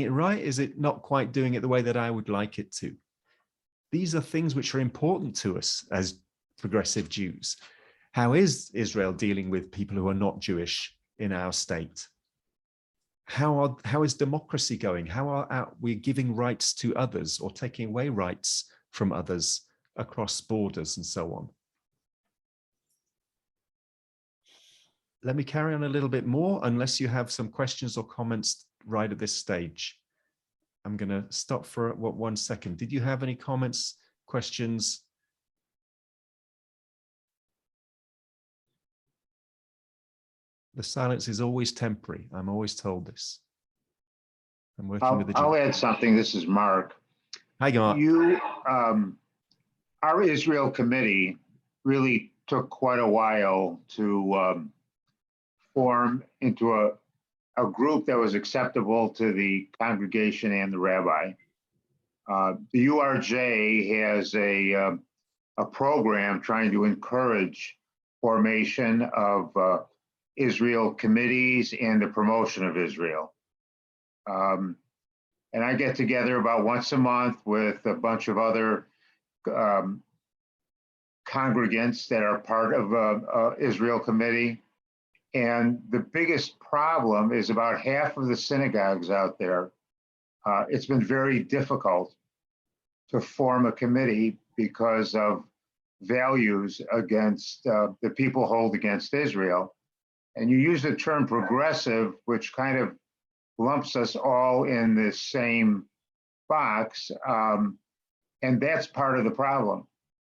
it right? Is it not quite doing it the way that I would like it to? These are things which are important to us as progressive Jews. How is Israel dealing with people who are not Jewish in our state? How is democracy going? How are we giving rights to others or taking away rights from others across borders and so on? Let me carry on a little bit more, unless you have some questions or comments right at this stage. I'm going to stop for 1 second. Did you have any comments, questions? The silence is always temporary. I'm always told this. I'm working with the I'll add something. This is Mark. Hi, Mark. Our Israel committee really took quite a while to form into a group that was acceptable to the congregation and the rabbi. The URJ has a program trying to encourage formation of Israel committees and the promotion of Israel. And I get together about once a month with a bunch of other congregants that are part of Israel committee. And the biggest problem is about half of the synagogues out there. It's been very difficult to form a committee because of values against the people hold against Israel. And you use the term progressive, which kind of lumps us all in this same box. And that's part of the problem.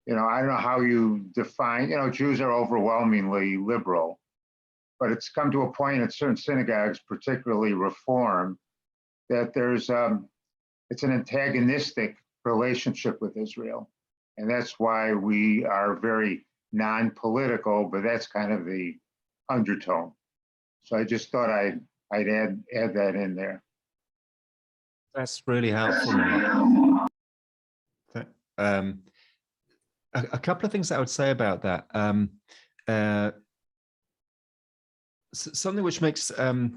I don't know how you define, Jews are overwhelmingly liberal, but it's come to a point in certain synagogues, particularly Reform, that it's an antagonistic relationship with Israel. And that's why we are very non-political, but that's kind of the undertone. So I just thought I'd add that in there. That's really helpful. A couple of things I would say about that. Something which makes the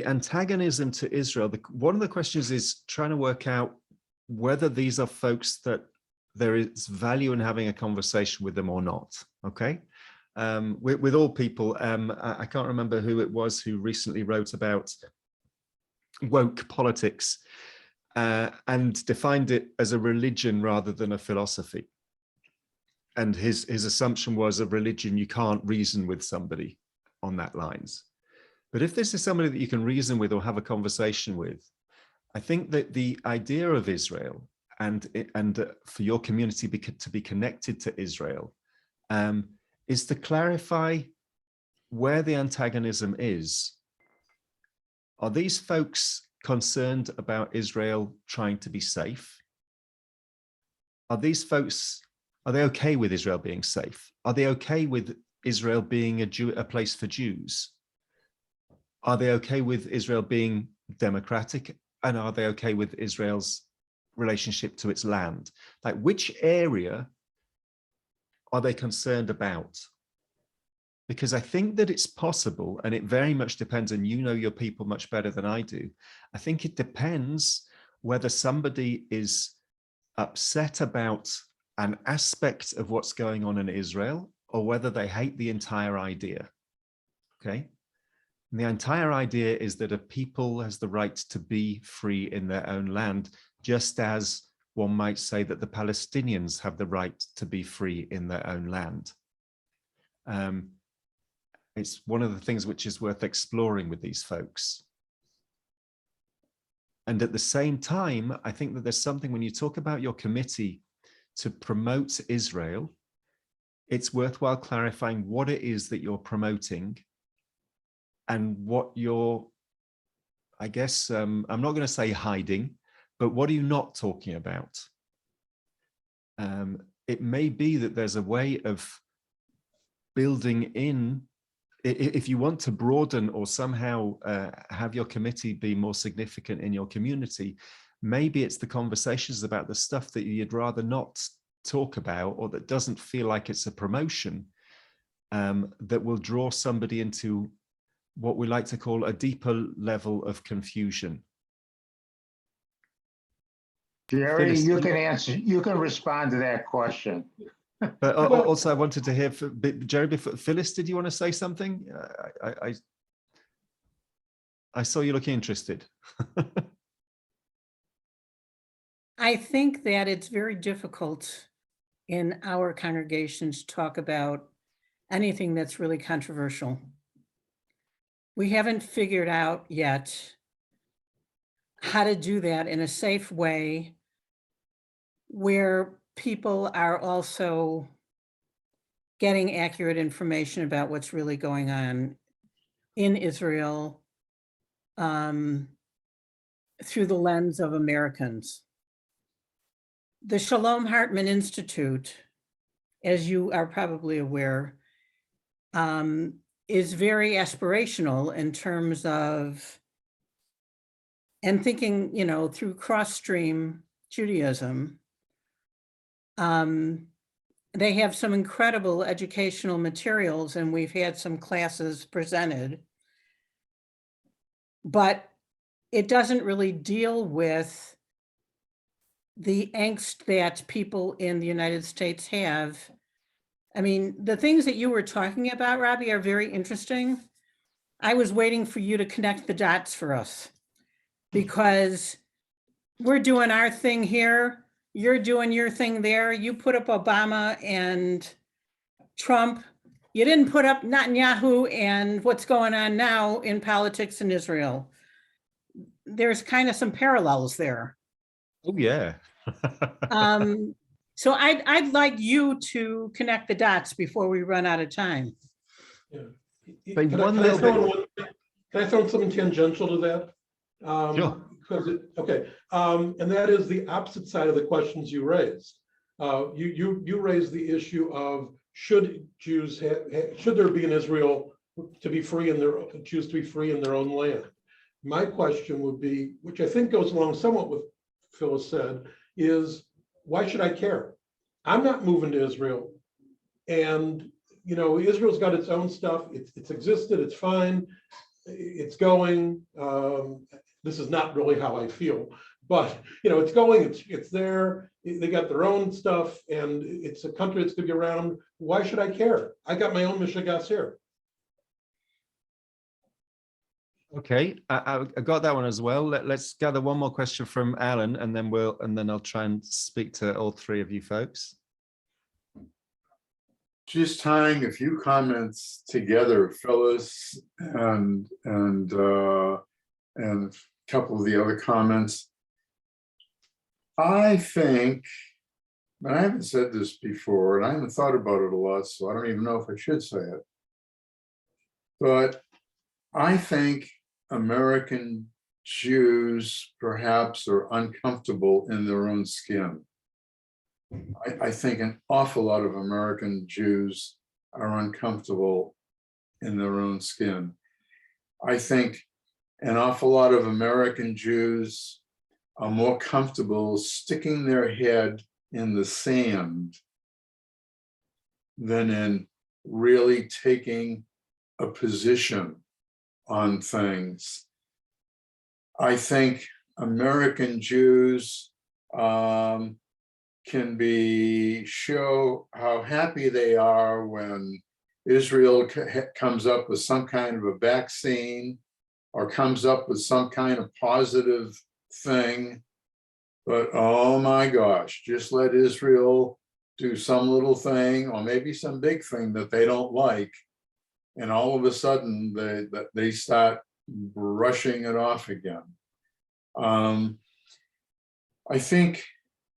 antagonism to Israel, one of the questions is trying to work out whether these are folks that there is value in having a conversation with them or not. Okay. With all people, I can't remember who it was who recently wrote about woke politics and defined it as a religion rather than a philosophy. And his assumption was, a religion, you can't reason with somebody on that lines. But if this is somebody that you can reason with or have a conversation with, I think that the idea of Israel and for your community to be connected to Israel is to clarify where the antagonism is. Are these folks concerned about Israel trying to be safe? Are these folks, are they okay with Israel being safe? Are they okay with Israel being a place for Jews? Are they okay with Israel being democratic? And are they okay with Israel's relationship to its land? Like, which area are they concerned about? Because I think that it's possible, and it very much depends, and you know your people much better than I do. I think it depends whether somebody is upset about an aspect of what's going on in Israel or whether they hate the entire idea. Okay? And the entire idea is that a people has the right to be free in their own land, just as one might say that the Palestinians have the right to be free in their own land. It's one of the things which is worth exploring with these folks. And at the same time, I think that there's something, when you talk about your committee to promote Israel, it's worthwhile clarifying what it is that you're promoting and what you're, I guess, I'm not going to say hiding, but what are you not talking about? It may be that there's a way of building in, if you want to broaden or somehow have your committee be more significant in your community, maybe it's the conversations about the stuff that you'd rather not talk about or that doesn't feel like it's a promotion that will draw somebody into what we like to call a deeper level of confusion. Jerry, Phyllis, you can answer, you can respond to that question. But also I wanted to hear, Jerry, Phyllis, did you want to say something? I saw you looking interested. I think that it's very difficult in our congregations to talk about anything that's really controversial. We haven't figured out yet how to do that in a safe way where people are also getting accurate information about what's really going on in Israel through the lens of Americans. The Shalom Hartman Institute, as you are probably aware, is very aspirational in terms of, and thinking, you know, through cross-stream Judaism. They have some incredible educational materials, and we've had some classes presented, but it doesn't really deal with the angst that people in the United States have. I mean, the things that you were talking about, Robbie, are very interesting. I was waiting for you to connect the dots for us because we're doing our thing here. You're doing your thing there. You put up Obama and Trump. You didn't put up Netanyahu and what's going on now in politics in Israel. There's kind of some parallels there. Oh, yeah. So I'd like you to connect the dots before we run out of time. Yeah. Can I throw something tangential to that? Sure. Okay, and that is the opposite side of the questions you raised. You raised the issue of should Jews should there be in Israel to be free in their Jews to be free in their own land? My question would be, which I think goes along somewhat with Phyllis said, is why should I care? I'm not moving to Israel, and you know Israel's got its own stuff. It's existed. It's fine. It's going. This is not really how I feel, but it's going, it's there. They got their own stuff, and it's a country that's gonna be around. Why should I care? I got my own Michigas here. Okay, I got that one as well. Let's gather one more question from Alan, and then I'll try and speak to all three of you folks. Just tying a few comments together, Phyllis, and a couple of the other comments. I think, and I haven't said this before, and I haven't thought about it a lot, so I don't even know if I should say it. But I think American Jews perhaps are uncomfortable in their own skin. I think an awful lot of American Jews are uncomfortable in their own skin. I think an awful lot of American Jews are more comfortable sticking their head in the sand than in really taking a position on things. I think American Jews can show how happy they are when Israel comes up with some kind of a vaccine or comes up with some kind of positive thing. But oh my gosh, just let Israel do some little thing or maybe some big thing that they don't like, and all of a sudden they start brushing it off again. I think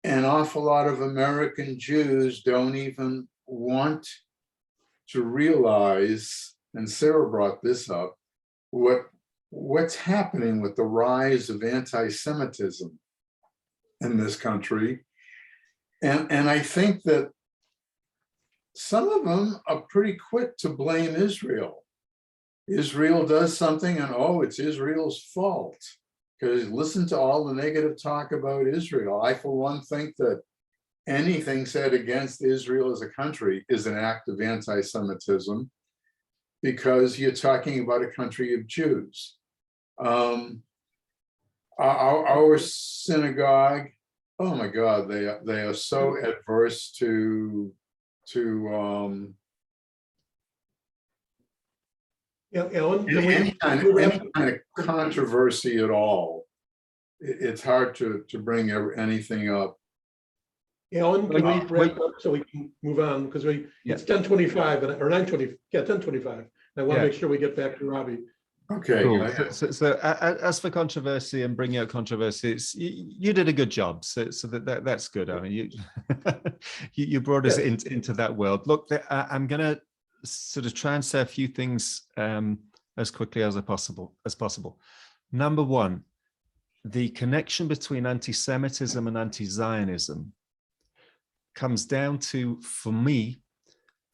an awful lot of American Jews don't even want to realize, and Sarah brought this up, what's happening with the rise of anti-Semitism in this country. And I think that some of them are pretty quick to blame Israel. Israel does something and, oh, it's Israel's fault. Because listen to all the negative talk about Israel. I, for one, think that anything said against Israel as a country is an act of anti-Semitism, because you're talking about a country of Jews. Our synagogue, oh my God, they are so adverse to Alan, any kind of controversy at all. It's hard to bring anything up. Alan, can we wrap up so we can move on, because it's 10:25 or 9:20, 10:25. I want to make sure we get back to Robbie. Okay. Cool. So as for controversy and bringing out controversy, you did a good job. So that's good. I mean, you brought us into that world. Look, I'm gonna sort of try and say a few things as quickly as possible. Number one, the connection between anti-Semitism and anti-Zionism comes down to, for me,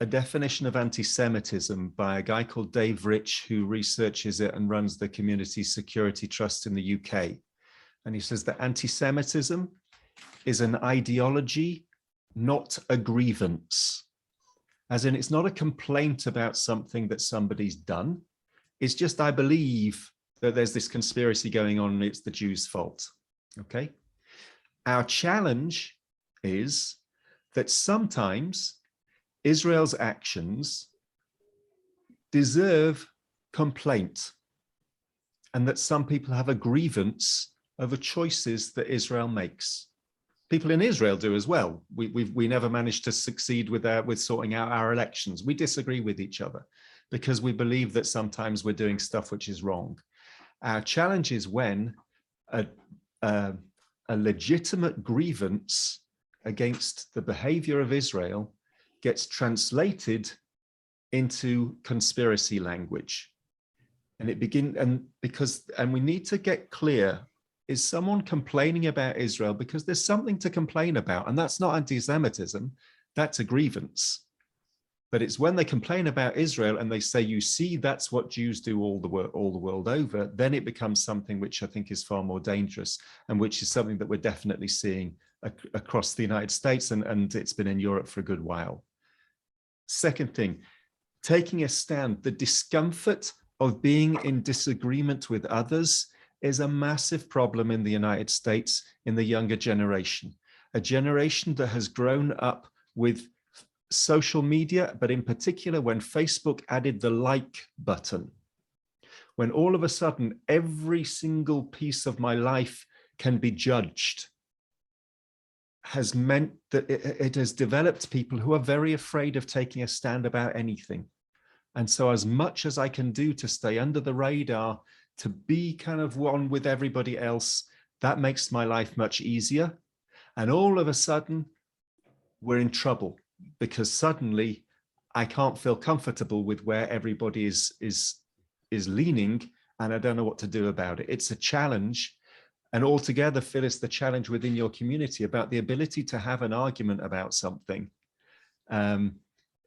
a definition of anti-Semitism by a guy called Dave Rich, who researches it and runs the Community Security Trust in the UK. And he says that anti-Semitism is an ideology, not a grievance. As in, it's not a complaint about something that somebody's done. It's just, I believe that there's this conspiracy going on and it's the Jews' fault, okay? Our challenge is that sometimes Israel's actions deserve complaint, and that some people have a grievance over choices that Israel makes. People in Israel do as well. We never managed to succeed with sorting out our elections. We disagree with each other because we believe that sometimes we're doing stuff which is wrong. Our challenge is when a legitimate grievance against the behavior of Israel gets translated into conspiracy language. And we need to get clear, is someone complaining about Israel because there's something to complain about? And that's not anti-Semitism, that's a grievance. But it's when they complain about Israel and they say, you see, that's what Jews do all the world over, then it becomes something which I think is far more dangerous, and which is something that we're definitely seeing across the United States, and it's been in Europe for a good while. Second thing, taking a stand, the discomfort of being in disagreement with others is a massive problem in the United States in the younger generation, a generation that has grown up with social media, but in particular when Facebook added the like button, when all of a sudden every single piece of my life can be judged, has meant that it has developed people who are very afraid of taking a stand about anything. And so as much as I can do to stay under the radar, to be kind of one with everybody else, that makes my life much easier. And all of a sudden, we're in trouble because suddenly I can't feel comfortable with where everybody is leaning, and I don't know what to do about it. It's a challenge. And altogether, Phyllis, the challenge within your community about the ability to have an argument about something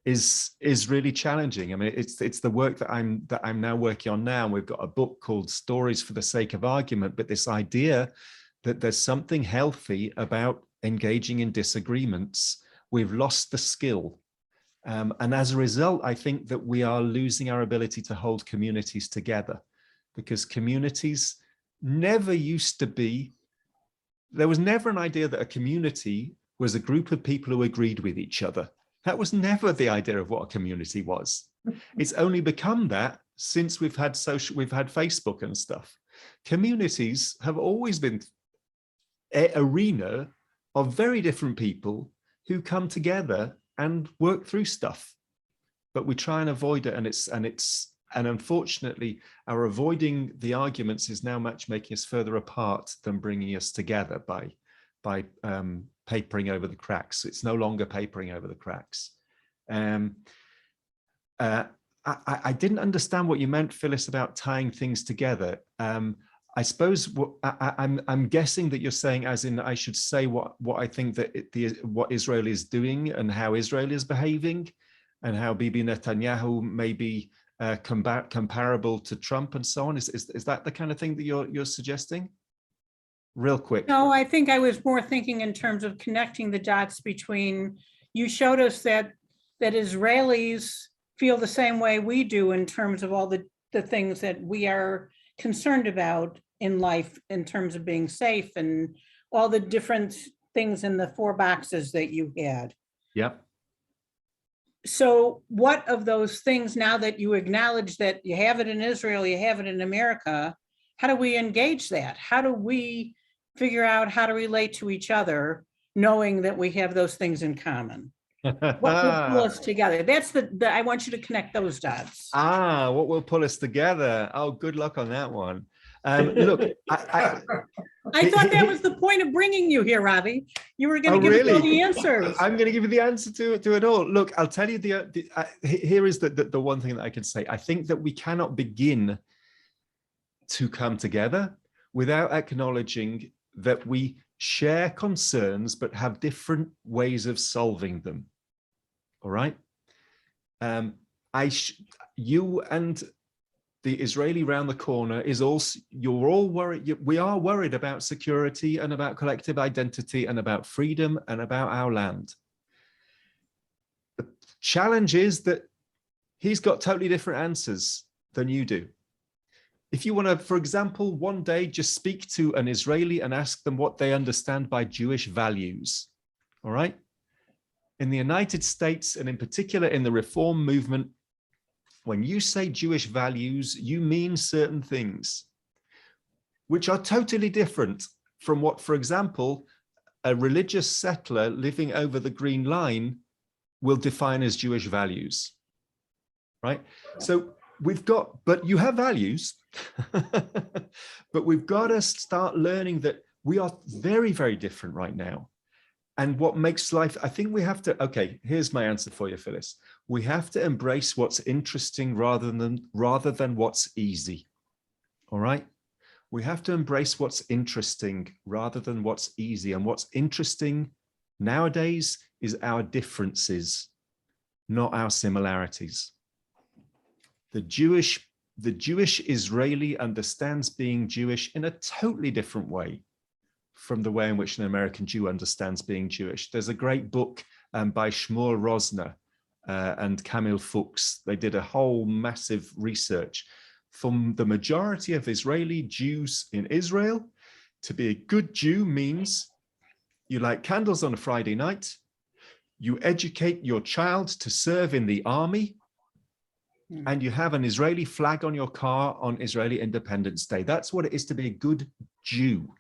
is really challenging. I mean, it's the work that I'm now working on now. We've got a book called Stories for the Sake of Argument, but this idea that there's something healthy about engaging in disagreements. We've lost the skill. And as a result, I think that we are losing our ability to hold communities together, because communities never used to be, there was never an idea that a community was a group of people who agreed with each other. That was never the idea of what a community was. It's only become that since we've had Facebook and stuff. Communities have always been an arena of very different people who come together and work through stuff, but we try and avoid it, and unfortunately, our avoiding the arguments is now much making us further apart than bringing us together by papering over the cracks. It's no longer papering over the cracks. I didn't understand what you meant, Phyllis, about tying things together. I suppose I'm guessing that you're saying, as in, I should say what I think that what Israel is doing and how Israel is behaving, and how Bibi Netanyahu may be comparable to Trump and so on. Is that the kind of thing that you're suggesting? Real quick. No, I think I was more thinking in terms of connecting the dots between, you showed us that Israelis feel the same way we do in terms of all the things that we are concerned about in life in terms of being safe and all the different things in the 4 boxes that you had. Yep. So what of those things, now that you acknowledge that you have it in Israel, you have it in America, how do we engage that? How do we figure out how to relate to each other, knowing that we have those things in common? What will pull us together? That's I want you to connect those dots. What will pull us together? Oh, good luck on that one. Look, I thought that was the point of bringing you here, Robbie. You were going to give us all the answers. I'm going to give you the answer to it all. Look, I'll tell you here is the one thing that I can say. I think that we cannot begin to come together without acknowledging that we share concerns but have different ways of solving them. All right. You and the Israeli round the corner is also, you're all worried. We are worried about security and about collective identity and about freedom and about our land. The challenge is that he's got totally different answers than you do. If you want to, for example, one day just speak to an Israeli and ask them what they understand by Jewish values, all right? In the United States, and in particular in the Reform movement, when you say Jewish values, you mean certain things, which are totally different from what, for example, a religious settler living over the Green Line will define as Jewish values, right? So we've got, but you have values, but we've got to start learning that we are very, very different right now. And what makes life, I think we have to, okay, here's my answer for you, Phyllis. We have to embrace what's interesting rather than what's easy, all right? We have to embrace what's interesting rather than what's easy. And what's interesting nowadays is our differences, not our similarities. The Jewish Israeli understands being Jewish in a totally different way from the way in which an American Jew understands being Jewish. There's a great book by Shmuel Rosner and Camille Fuchs. They did a whole massive research for the majority of Israeli Jews in Israel, to be a good Jew means you light candles on a Friday night, you educate your child to serve in the army, and you have an Israeli flag on your car on Israeli Independence Day. That's what it is to be a good Jew.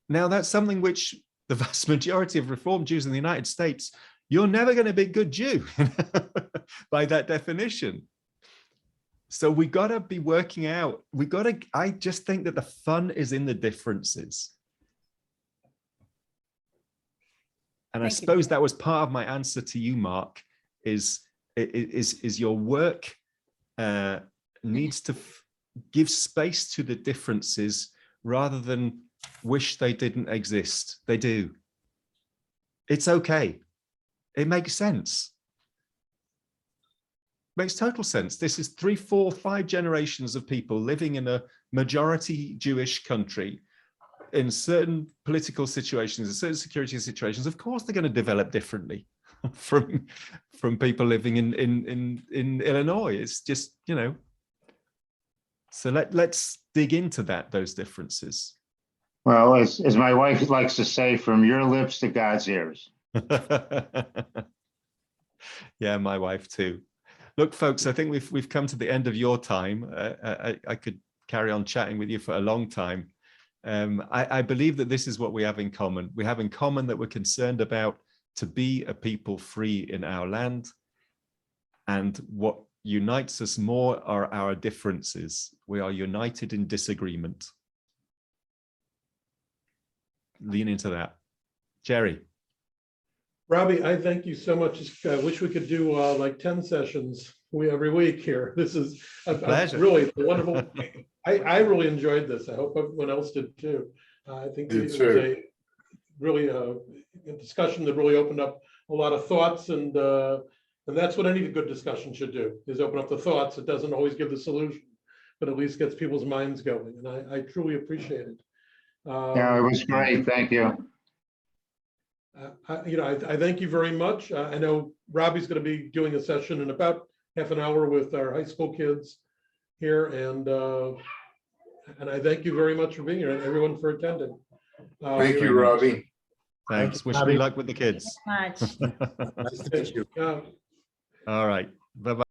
Now, that's something which the vast majority of Reformed Jews in the United States, you're never going to be a good Jew by that definition. So we got to be working out. I just think that the fun is in the differences. And I suppose that was part of my answer to you, Mark, is your work needs to give space to the differences rather than wish they didn't exist. They do. It's okay. It makes sense. Makes total sense. This is 3, 4, 5 generations of people living in a majority Jewish country in certain political situations, in certain security situations. Of course, they're going to develop differently from people living in Illinois. It's just, you know. So let's dig into those differences. Well, as my wife likes to say, from your lips to God's ears. Yeah, my wife too. Look, folks, I think we've come to the end of your time. I could carry on chatting with you for a long time. I believe that this is what we have in common. We have in common that we're concerned about to be a people free in our land. And what unites us more are our differences. We are united in disagreement. Lean into that. Jerry. Robbie, I thank you so much. I wish we could do like 10 sessions every week here. This is a pleasure. Really wonderful. I really enjoyed this. I hope everyone else did too. I think it was a really a discussion that really opened up a lot of thoughts, and that's what any good discussion should do, is open up the thoughts. It doesn't always give the solution, but at least gets people's minds going, and I truly appreciate it. Yeah, it was great. Thank you. I thank you very much. I know Robbie's going to be doing a session in about half an hour with our high school kids here, and I thank you very much for being here and everyone for attending. Thank you, Robbie. Thanks. Wish me luck with the kids. Much. Nice to meet you. All right. Bye-bye.